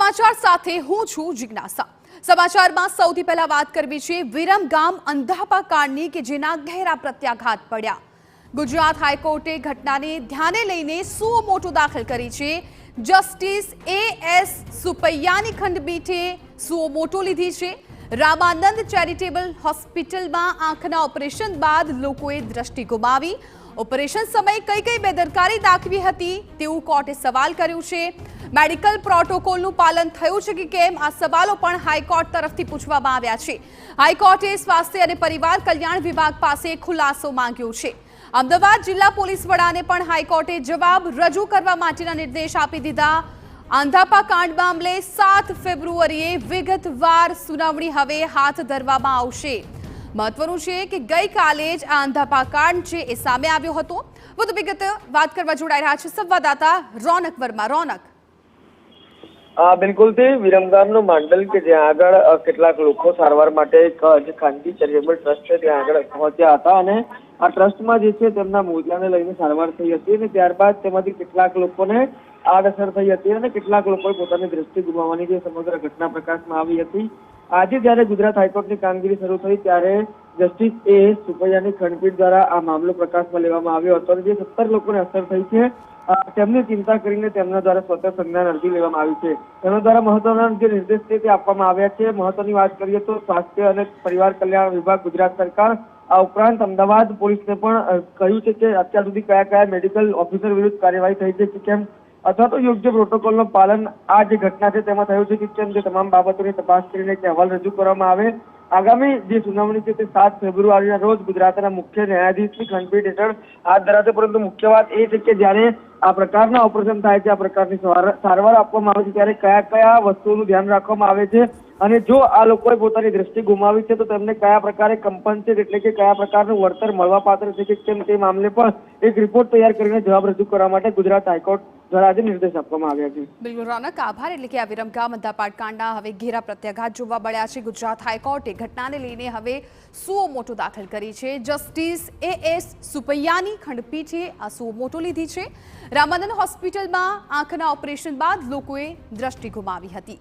સમાચાર સાથે હું છું જિજ્ઞાસા। સમાચારમાં સૌથી પહેલા વાત કરવી છે વિરમગામ અંધાપા કાંડની કે જેના ગહેરા પ્રત્યાઘાત પડ્યા। ગુજરાત હાઈકોર્ટે ઘટનાને ધ્યાને લઈને સુઓ મોટો દાખલ કરી છે। Justice A.S. સુપૈયાની ખંડપીઠે સુઓ મોટો લીધી છે। રામાનંદ ચેરિટેબલ હોસ્પિટલમાં આંખના ઓપરેશન બાદ લોકોએ દ્રષ્ટિ ગુમાવી। ઓપરેશન સમયે કઈ બેદરકારી દાખવી હતી તેવું કોર્ટે સવાલ કર્યો છે। મેડિકલ પ્રોટોકોલનું પાલન થયું છે કે કેમ આ સવાલો પણ હાઈકોર્ટ તરફથી પૂછવામાં આવ્યા છે। હાઈકોર્ટે સ્વાસ્થ્ય અને પરિવાર કલ્યાણ વિભાગ પાસે ખુલાસો માંગ્યો છે। અમદાવાદ જિલ્લા પોલીસ વડાને પણ હાઈકોર્ટે જવાબ રજૂ કરવા માટેના નિર્દેશ આપી દીધા। અંધાપા કાંડ મામલે 7 ફેબ્રુઆરીએ વિગતવાર સુનાવણી હવે હાથ ધરવામાં આવશે। મહત્વનું છે કે ગઈકાલે જ આ અંધાપા કાંડ છે એ સામે આવ્યો હતો। વધુ વિગત વાત કરવા જોડાઈ રહ્યા છે સંવાદદાતા રોનક વર્મા। રોનક, બિલકુલ વિરમગામનું માંડલ કે જ્યાં આગળ કેટલાક લોકો સારવાર માટે ખાનગી ચેરિટેબલ ટ્રસ્ટ છે ત્યાં આગળ પહોંચ્યા હતા અને આ ટ્રસ્ટમાં જે છે તેમના મોજાને લઈને સારવાર થઈ હતી અને ત્યારબાદ તેમાંથી કેટલાક લોકોને આડઅસર થઈ હતી અને કેટલાક લોકોએ પોતાની દ્રષ્ટિ ગુમાવવાની જે સમગ્ર ઘટના પ્રકાશમાં આવી હતી। આજે જ્યારે ગુજરાત હાઈકોર્ટની કામગીરી શરૂ થઈ ત્યારે જસ્ટિસ A.S. સુપૈયાની ખંડપીઠ દ્વારા આ મામલો પ્રકાશમાં લેવામાં આવ્યો હતો અને જે 17 લોકોને અસર થઈ છે તેમની ચિંતા કરીને તેમના દ્વારા સ્વતઃ સંજ્ઞાન અરજી લેવામાં આવી છે। તેમના દ્વારા મહત્વના જે નિર્દેશ છે તે આપવામાં આવ્યા છે। મહત્વની વાત કરીએ તો સ્વાસ્થ્ય અને પરિવાર કલ્યાણ વિભાગ ગુજરાત સરકાર આ ઉપરાંત અમદાવાદ પોલીસને પણ કહ્યું છે કે અત્યાર સુધી કયા મેડિકલ ઓફિસર વિરુદ્ધ કાર્યવાહી થઈ છે કે કેમ અથવા તો યોગ્ય પ્રોટોકોલનું પાલન આ જે ઘટના છે તેમાં થયું છે કે કેમ તે તમામ બાબતોની તપાસ કરીને એક અહેવાલ રજૂ કરવામાં આવે। આગામી જે સુનાવણી છે તે 7 ફેબ્રુઆરીના રોજ ગુજરાતના મુખ્ય ન્યાયાધીશની ખંડપીઠ હેઠળ હાથ ધરાશે। પરંતુ મુખ્ય વાત એ છે કે જ્યારે આ પ્રકારના ઓપરેશન થાય છે, આ પ્રકારની સારવાર આપવામાં આવે છે ત્યારે કયા વસ્તુઓનું ધ્યાન રાખવામાં આવે છે અને જો આ લોકોએ પોતાની દ્રષ્ટિ ગુમાવી છે તો તેમને કયા પ્રકારે કમ્પન્સેટ એટલે કે કયા પ્રકારનું વળતર મળવાપાત્ર છે કે કેમ તે મામલે પણ એક રિપોર્ટ તૈયાર કરીને જવાબ રજૂ કરવા માટે ગુજરાત હાઈકોર્ટ દ્વારા આજે નિર્દેશ આપવામાં આવ્યા છે। બિલકુલ રોનક, આભાર। એટલે કે આ વિરમગામ અંધાપા કાંડના હવે ઘેરા પ્રત્યાઘાત જોવા મળ્યા છે। ગુજરાત હાઈકોર્ટે ઘટનાને લઈને હવે સુઓ મોટો દાખલ કરી છે। Justice A.S. સુપૈયાની ખંડપીઠે આ સુઓ મોટો લીધી છે। રામાનંદ હોસ્પિટલમાં આંખના ઓપરેશન બાદ લોકોએ દ્રષ્ટિ ગુમાવી હતી।